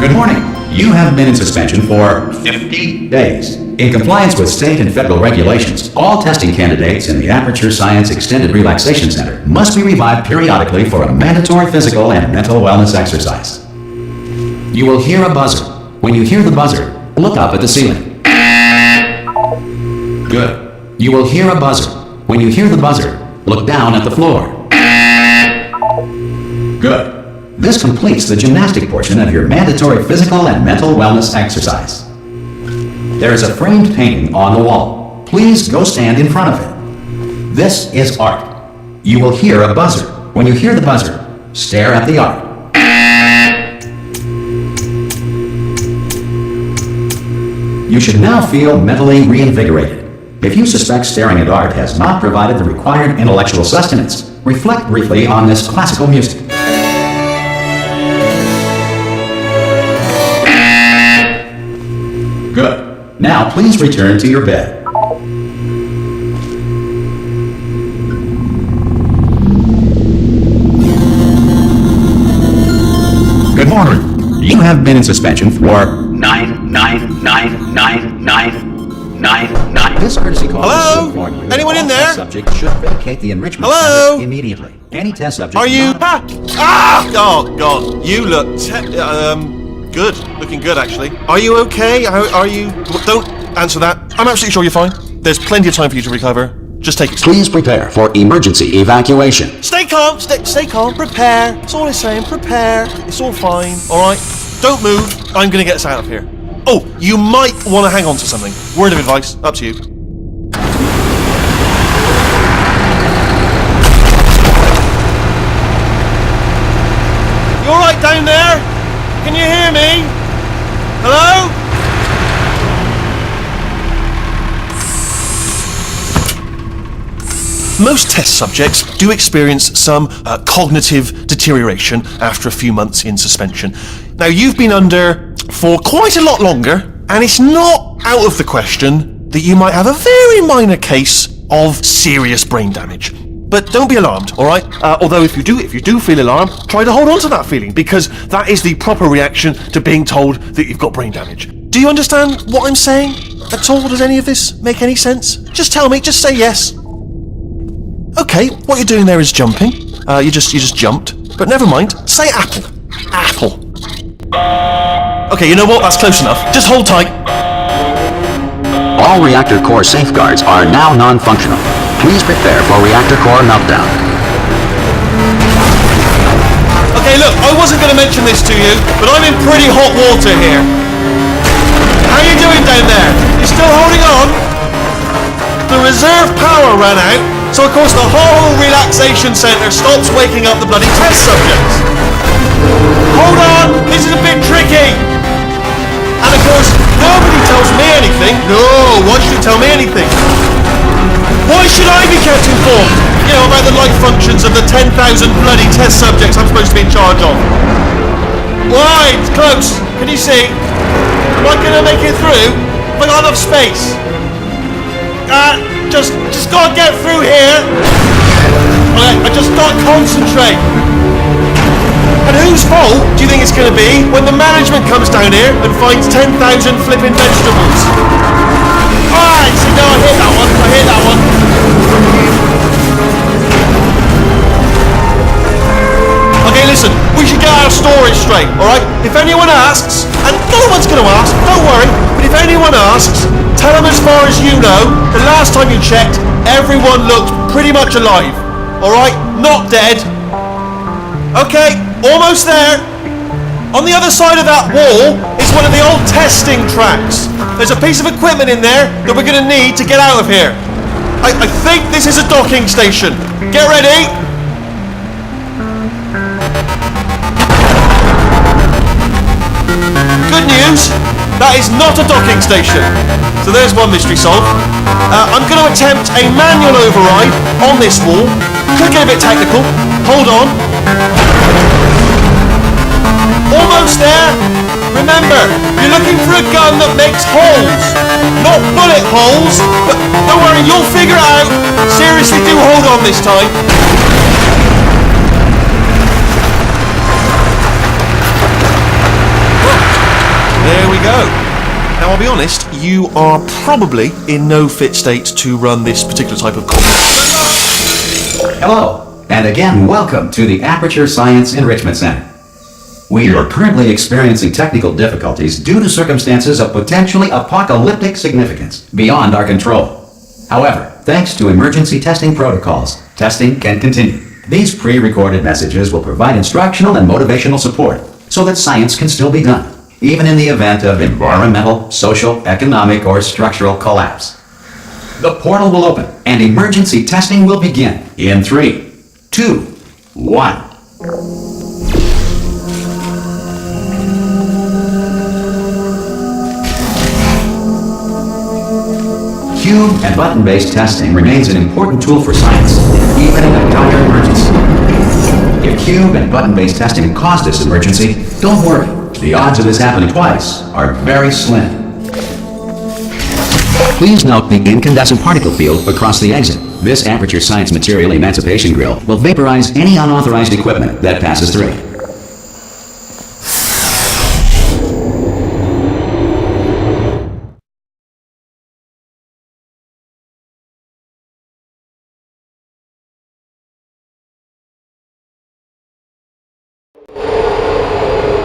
Good morning. You have been in suspension for 50 days. In compliance with state and federal regulations, all testing candidates in the Aperture Science Extended Relaxation Center must be revived periodically for a mandatory physical and mental wellness exercise. You will hear a buzzer. When you hear the buzzer, look up at the ceiling. Good. You will hear a buzzer. When you hear the buzzer, look down at the floor. Good. This completes the gymnastic portion of your mandatory physical and mental wellness exercise. There is a framed painting on the wall. Please go stand in front of it. This is art. You will hear a buzzer. When you hear the buzzer, stare at the art. You should now feel mentally reinvigorated. If you suspect staring at art has not provided the required intellectual sustenance, reflect briefly on this classical music. Good. Now please return to your bed. Good morning. You have been in suspension for 9999999. This courtesy call is to inform you that Anyone in all there? test subjects should vacate the enrichment Hello? center immediately. Any test subject. Are you? Oh God! You look good. Looking good, actually. Are you okay? Are you? Don't answer that. I'm absolutely sure you're fine. There's plenty of time for you to recover. Just take it. Please prepare for emergency evacuation. Stay calm. Stay calm. Prepare. That's all I'm saying. Prepare. It's all fine. All right. Don't move. I'm gonna get us out of here. Oh, you might want to hang on to something. Word of advice. Up to you. You all right down there? Can you hear me? Hello? Most test subjects do experience some cognitive deterioration after a few months in suspension. Now, you've been under for quite a lot longer, and it's not out of the question that you might have a very minor case of serious brain damage. But don't be alarmed, all right? Although if you do feel alarmed, try to hold on to that feeling, because that is the proper reaction to being told that you've got brain damage. Do you understand what I'm saying at all? Does any of this make any sense? Just tell me, just say yes. Okay, what you're doing there is jumping. You just jumped. But never mind, say apple. Apple. Okay, you know what? That's close enough. Just hold tight. All reactor core safeguards are now non-functional. Please prepare for reactor core meltdown. Okay, look, I wasn't going to mention this to you, but I'm in pretty hot water here. How are you doing down there? You still holding on? The reserve power ran out, so of course the whole relaxation centre stops waking up the bloody test subjects. Hold on, this is a bit tricky. And of course, nobody tells me anything. No, why should you tell me anything? Why should I be kept informed? You know, about the life functions of the 10,000 bloody test subjects I'm supposed to be in charge of. Why? It's close. Can you see? Am I going to make it through? Have I got enough space? Just gotta get through here. Okay, I just gotta concentrate. And whose fault do you think it's going to be when the management comes down here and finds 10,000 flipping vegetables? Alright, see, no, I hit that one. Okay, listen, we should get our story straight, alright? If anyone asks, and no one's going to ask, don't worry, but if anyone asks, tell them as far as you know, the last time you checked, everyone looked pretty much alive, alright? Not dead. Okay, almost there. On the other side of that wall is one of the old testing tracks. There's a piece of equipment in there that we're going to need to get out of here. I think this is a docking station. Get ready. Good news, that is not a docking station. So there's one mystery solved. I'm going to attempt a manual override on this wall. Could get a bit technical. Hold on. Almost there. Remember, you're looking for a gun that makes holes. Not bullet holes, but don't worry, you'll figure it out. Seriously, do hold on this time. There we go. Now, I'll be honest, you are probably in no fit state to run this particular type of cognitive. Hello, and again, welcome to the Aperture Science Enrichment Center. We are currently experiencing technical difficulties due to circumstances of potentially apocalyptic significance beyond our control. However, thanks to emergency testing protocols, testing can continue. These pre-recorded messages will provide instructional and motivational support so that science can still be done, even in the event of environmental, social, economic, or structural collapse. The portal will open and emergency testing will begin in 3, 2, 1. Cube and button-based testing remains an important tool for science, even in a dire emergency. If cube and button-based testing caused this emergency, don't worry. The odds of this happening twice are very slim. Please note the incandescent particle field across the exit. This Aperture Science Material Emancipation Grill will vaporize any unauthorized equipment that passes through it.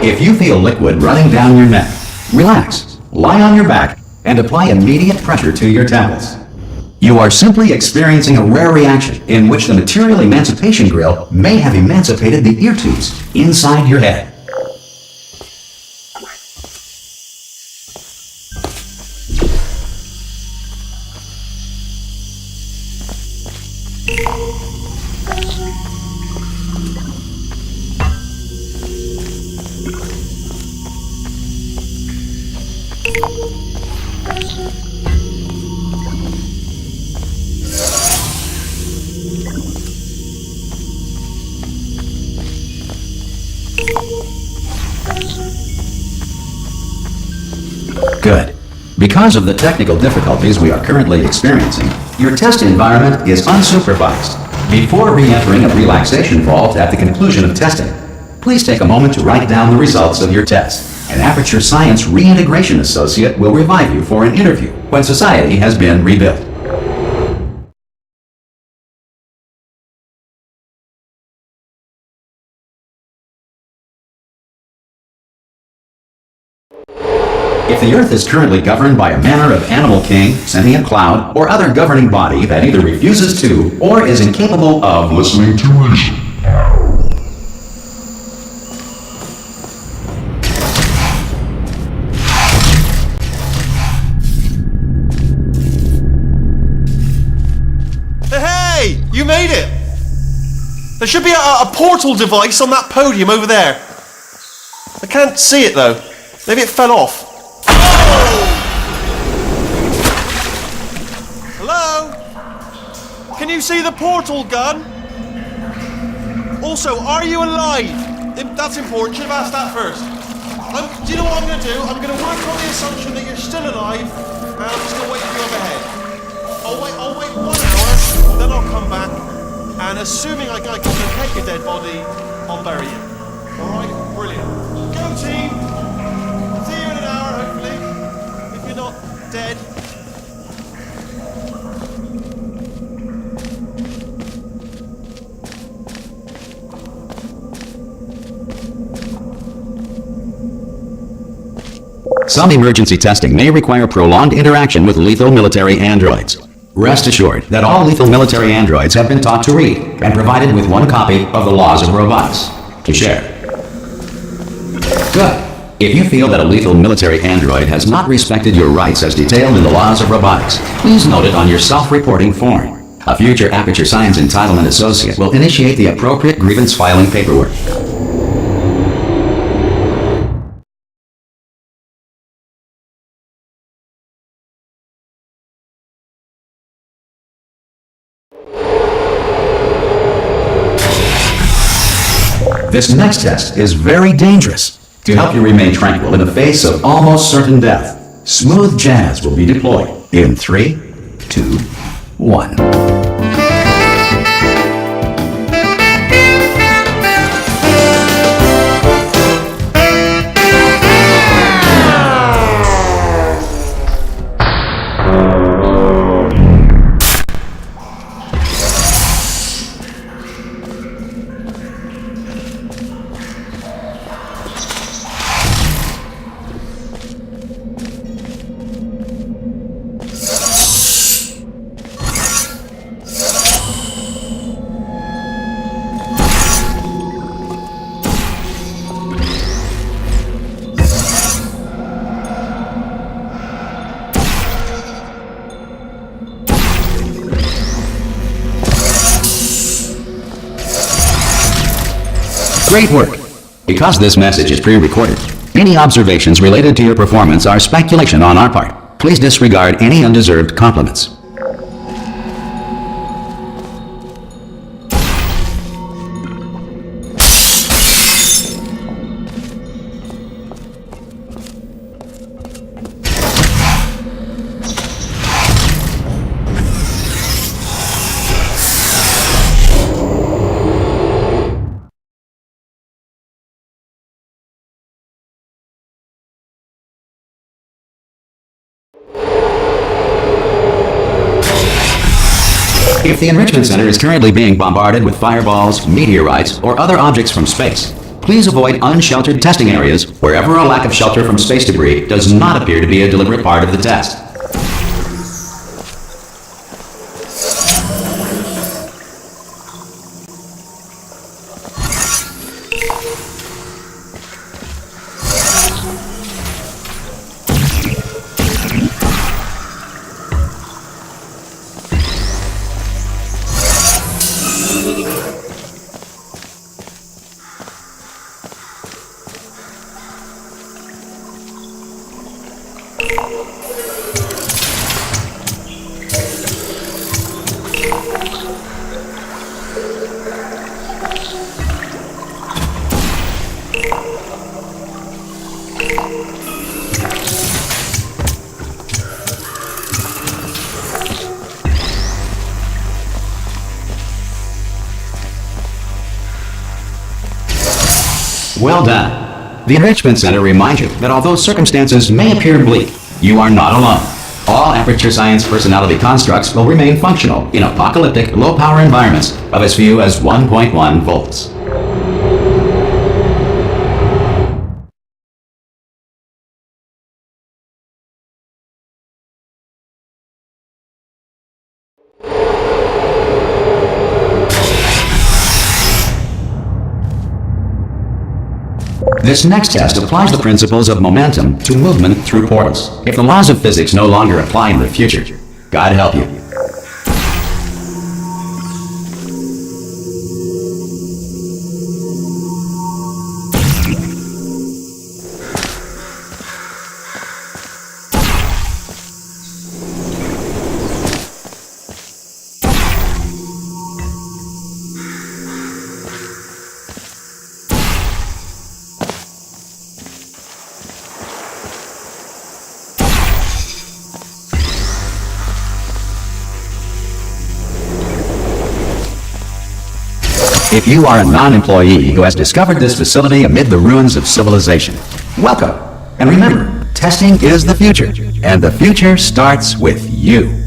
If you feel liquid running down your neck, relax, lie on your back, and apply immediate pressure to your temples. You are simply experiencing a rare reaction in which the Material Emancipation Grill may have emancipated the ear tubes inside your head. Good. Because of the technical difficulties we are currently experiencing, your test environment is unsupervised. Before re-entering a relaxation vault at the conclusion of testing, please take a moment to write down the results of your test. An Aperture Science Reintegration Associate will revive you for an interview when society has been rebuilt. If the Earth is currently governed by a manner of animal king, sentient cloud, or other governing body that either refuses to or is incapable of listening to reason, Hey! You made it! There should be a portal device on that podium over there. I can't see it though. Maybe it fell off. Hello? Can you see the portal gun? Also, are you alive? That's important. Should have asked that first. Do you know what I'm going to do? I'm going to work on the assumption that you're still alive, and I'm just going to wait for you overhead. I'll wait 1 hour, then I'll come back, and assuming I can locate your dead body, I'll bury you. Alright? Brilliant. Go team! See you in an hour, hopefully. If you're not dead. Some emergency testing may require prolonged interaction with lethal military androids. Rest assured that all lethal military androids have been taught to read and provided with 1 copy of the Laws of Robotics to share. Good. If you feel that a lethal military android has not respected your rights as detailed in the Laws of Robotics, please note it on your self-reporting form. A future Aperture Science Entitlement Associate will initiate the appropriate grievance filing paperwork. This next test is very dangerous. To help you remain tranquil in the face of almost certain death, smooth jazz will be deployed in 3, 2, 1. Great work! Because this message is pre-recorded, any observations related to your performance are speculation on our part. Please disregard any undeserved compliments. If the Enrichment Center is currently being bombarded with fireballs, meteorites, or other objects from space, please avoid unsheltered testing areas wherever a lack of shelter from space debris does not appear to be a deliberate part of the test. Well done. The Enrichment Center reminds you that although circumstances may appear bleak, you are not alone. All Aperture Science personality constructs will remain functional in apocalyptic, low-power environments of as few as 1.1 volts. This next test applies the principles of momentum to movement through portals. If the laws of physics no longer apply in the future, God help you. If you are a non-employee who has discovered this facility amid the ruins of civilization, welcome. And remember, testing is the future, and the future starts with you.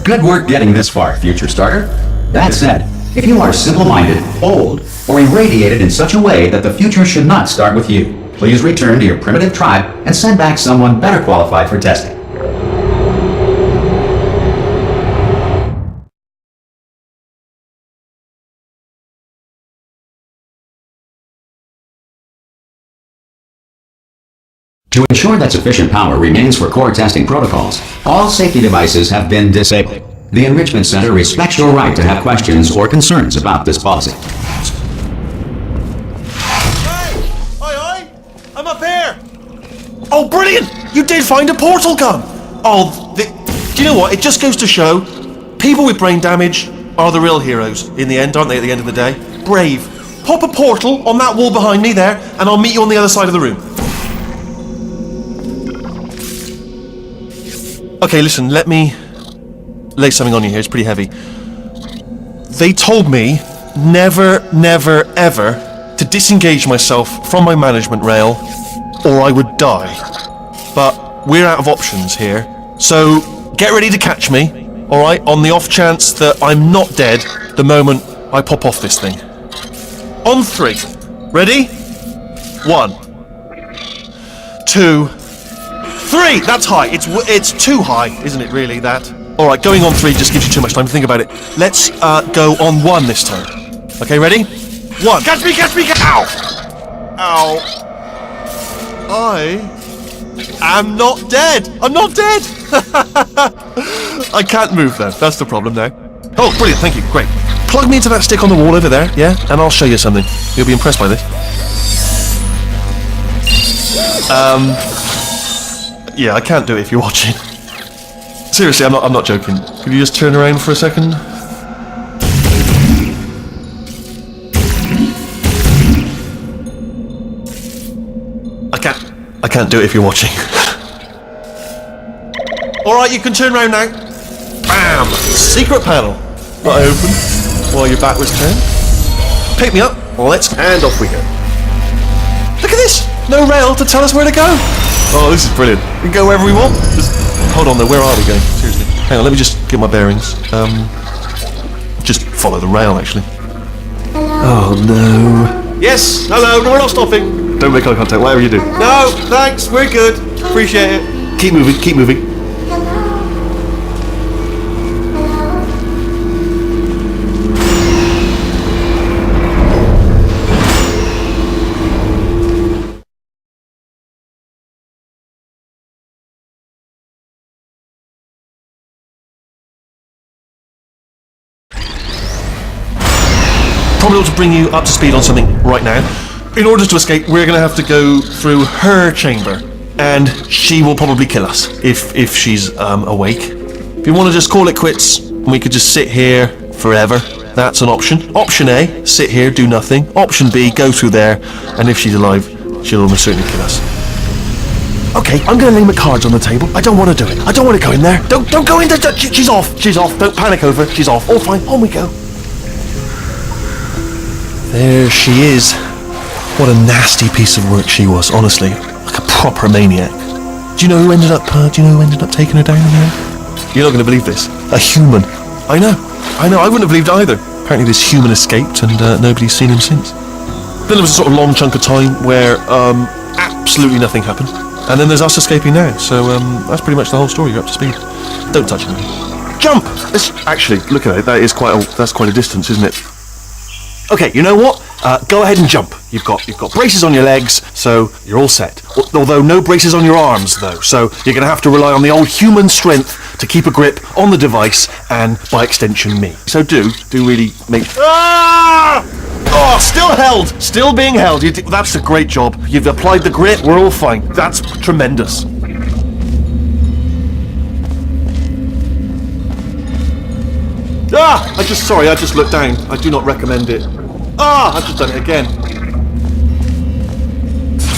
Good work getting this far, future starter. That said, if you are simple-minded, old, or irradiated in such a way that the future should not start with you, please return to your primitive tribe and send back someone better qualified for testing. To ensure that sufficient power remains for core testing protocols, all safety devices have been disabled. The Enrichment Center respects your right to have questions or concerns about this policy. Hey! Aye, I'm up here! Oh, brilliant! You did find a portal gun! Oh, do you know what? It just goes to show, people with brain damage are the real heroes in the end, aren't they, at the end of the day? Brave. Pop a portal on that wall behind me there, and I'll meet you on the other side of the room. Okay, listen, let me lay something on you here. It's pretty heavy. They told me never, never, ever to disengage myself from my management rail or I would die. But we're out of options here. So get ready to catch me, alright, on the off chance that I'm not dead the moment I pop off this thing. On 3. Ready? 1, 2, 3! That's high. It's too high, isn't it, really, that? Alright, going on 3 just gives you too much time to think about it. Let's go on 1 this time. Okay, ready? 1. Catch me! Ow! Ow. I'm not dead! I'm not dead! I can't move though, that's the problem now. Oh, brilliant, thank you, great. Plug me into that stick on the wall over there, yeah? And I'll show you something. You'll be impressed by this. Yeah, I can't do it if you're watching. Seriously, I'm not joking. Could you just turn around for a second? I can't do it if you're watching. Alright, you can turn around now. Bam! Secret panel. That I open while your back was turned. Pick me up, and off we go. Look at this! No rail to tell us where to go. Oh, this is brilliant. We can go wherever we want. Just hold on though, where are we going? Seriously. Hang on, let me just get my bearings. Just follow the rail actually. Hello. Oh no. Yes, hello, no, we're not stopping. Don't make eye contact, whatever you do. No, thanks, we're good. Appreciate it. Keep moving, keep moving. Probably ought to bring you up to speed on something right now. In order to escape, we're going to have to go through her chamber, and she will probably kill us if she's awake. If you want to just call it quits, we could just sit here forever. That's an option. Option A, sit here, do nothing. Option B, go through there, and if she's alive, she'll almost certainly kill us. Okay, I'm going to lay my cards on the table. I don't want to do it. I don't want to go in there. Don't go in there. She's off. She's off. Don't panic over it. She's off. All fine. On we go. There she is. What a nasty piece of work she was, honestly. Like a proper maniac. Do you know who ended up taking her down in the end? You're not going to believe this. A human. I know. I wouldn't have believed either. Apparently this human escaped and nobody's seen him since. Then there was a sort of long chunk of time where absolutely nothing happened. And then there's us escaping now. So that's pretty much the whole story. You're up to speed. Don't touch anything. Jump! Actually, look at it. That's quite a distance, isn't it? Okay, you know what? Go ahead and jump. You've got braces on your legs, so you're all set. Although no braces on your arms, though. So you're going to have to rely on the old human strength to keep a grip on the device, and by extension, me. So do really make. Ah! Oh, still held, still being held. That's a great job. You've applied the grip. We're all fine. That's tremendous. Ah! I just looked down. I do not recommend it. Ah! I've just done it again.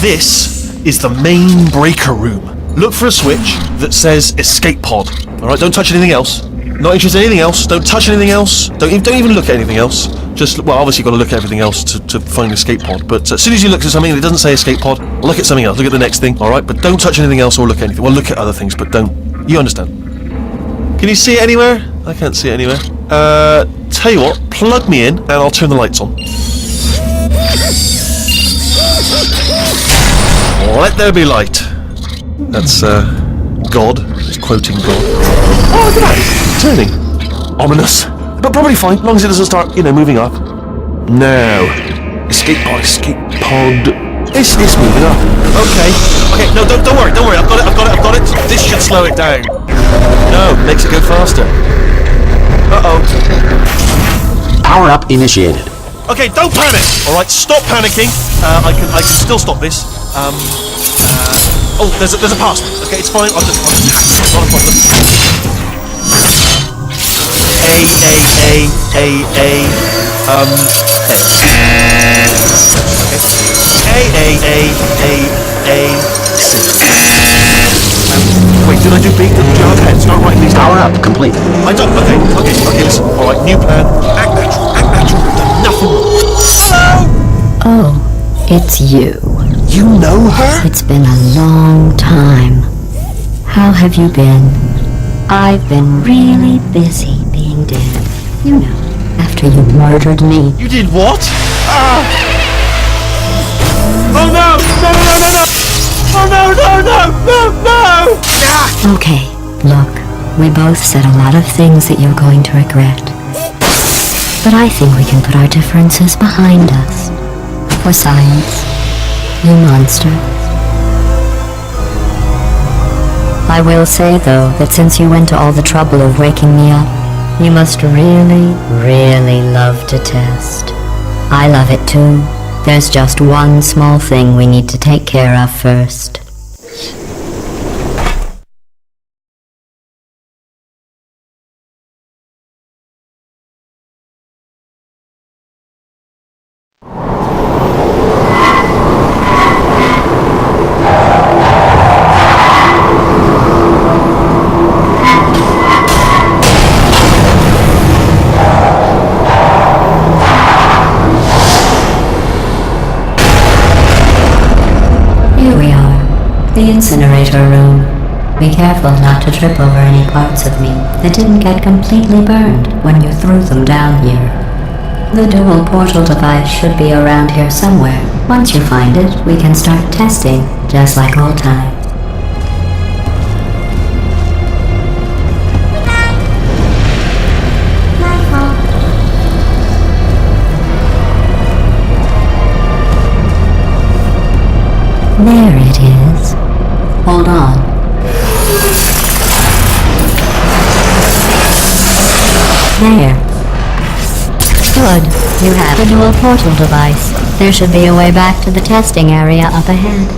This is the main breaker room. Look for a switch that says escape pod. Alright, don't touch anything else. Not interested in anything else. Don't touch anything else. Don't even look at anything else. Just, well, obviously you've got to look at everything else to find escape pod. But as soon as you look at something that doesn't say escape pod, look at something else. Look at the next thing, alright? But don't touch anything else or look at anything. Well, look at other things, but don't. You understand? Can you see it anywhere? I can't see it anywhere. Tell you what, plug me in and I'll turn the lights on. Let there be light. That's, God. He's quoting God. Oh, look at that! Turning. Ominous. But probably fine, as long as it doesn't start, moving up. No. Escape pod. It's moving up. Okay, no, don't worry. I've got it. This should slow it down. No, makes it go faster. Uh-oh. Power up initiated. Okay, don't panic! Alright, stop panicking. I can still stop this. Oh, there's a password. Okay, it's fine. I'll just it's not a problem. A. Wait, did I do big? Jump ahead, start writing these down. Power up complete. I don't. Okay, listen. All right, new plan. Act natural. We've done nothing wrong. Hello? Oh, it's you. You know her? It's been a long time. How have you been? I've been really busy being dead. You know, after you murdered me. You did what? Oh no! No! Ah! Okay, look, we both said a lot of things that you're going to regret. But I think we can put our differences behind us. For science, you monster. I will say, though, that since you went to all the trouble of waking me up, you must really, really love to test. I love it too. There's just one small thing we need to take care of first. The incinerator room. Be careful not to trip over any parts of me that didn't get completely burned when you threw them down here. The dual portal device should be around here somewhere. Once you find it, we can start testing, just like old times. There it is. Hold on. There. Good. You have a dual portal device. There should be a way back to the testing area up ahead.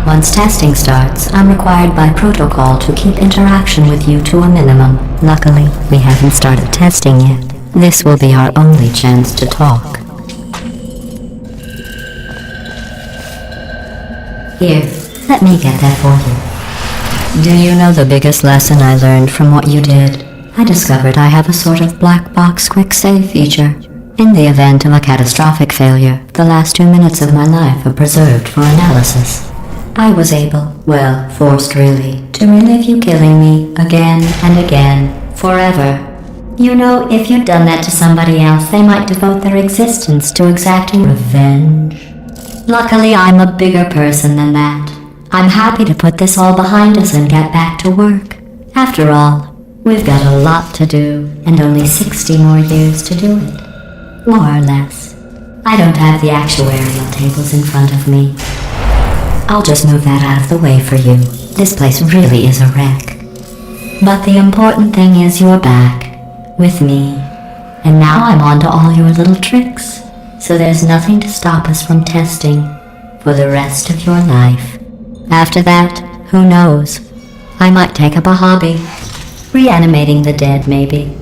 Once testing starts, I'm required by protocol to keep interaction with you to a minimum. Luckily, we haven't started testing yet. This will be our only chance to talk. Here, let me get that for you. Do you know the biggest lesson I learned from what you did? I discovered I have a sort of black box quick save feature. In the event of a catastrophic failure, the last 2 minutes of my life are preserved for analysis. I was able, well, forced really, to relive you killing me again and again, forever. You know, if you'd done that to somebody else, they might devote their existence to exacting revenge. Luckily, I'm a bigger person than that. I'm happy to put this all behind us and get back to work. After all, we've got a lot to do, and only 60 more years to do it. More or less. I don't have the actuarial tables in front of me. I'll just move that out of the way for you. This place really is a wreck. But the important thing is you're back. With me. And now I'm on to all your little tricks. So there's nothing to stop us from testing for the rest of your life. After that, who knows? I might take up a hobby. Reanimating the dead, maybe.